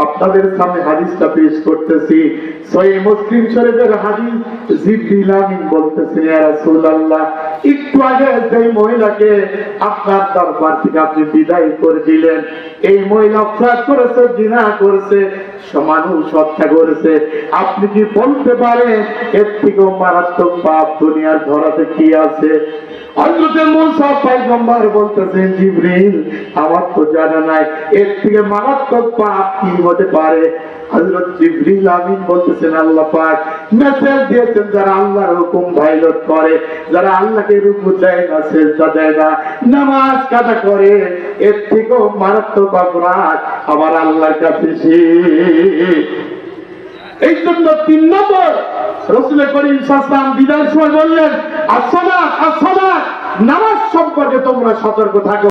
আপনাদের সামনে হাদিসটা পেশ করতেছি, সহিহ মুসলিম শরীফের হাদিস। জিবরিল আমিন বলতেছেন, ইয়া রাসূলুল্লাহ, একটু আগে যেই মহিলাকে আপনার দরবার থেকে আপনি বিদায় করে দিলেন, এই মহিলা অপরাধ করেছে, জিনা করেছে, মানুষ হত্যা করেছে। আপনি কি বলতে পারেন এর থেকেও মারাত্মক পাপ দুনিয়ার ধরাতে কি আছে? হযরত মুসা পয়গম্বর বলতেছেন, জিবরিল আমার তো জানা নাই এর থেকে মারাত্মক পাপ কি হতে পারে। হযরত জিবরিল আমিন বলতেছেন, আল্লাহ পাক মেসেজ দিয়েছেন, যারা আল্লাহর হুকুম ভাইলেট করে, যারা আল্লাহকে রুকু দেয় না, সিজদা দেয় না, নামাজ কাজা করে, এর থেকেও মারাত্মক অপরাধ আমার আল্লাহর কাছে। এই জন্য 3 নম্বর রাসূল করিম সাল্লাল্লাহু আলাইহি ওয়াসাল্লাম বিদায়ের সময় বললেন, আসসালাত আসসালাত, নামাজ সম্পর্কে তোমরা সতর্ক থাকো।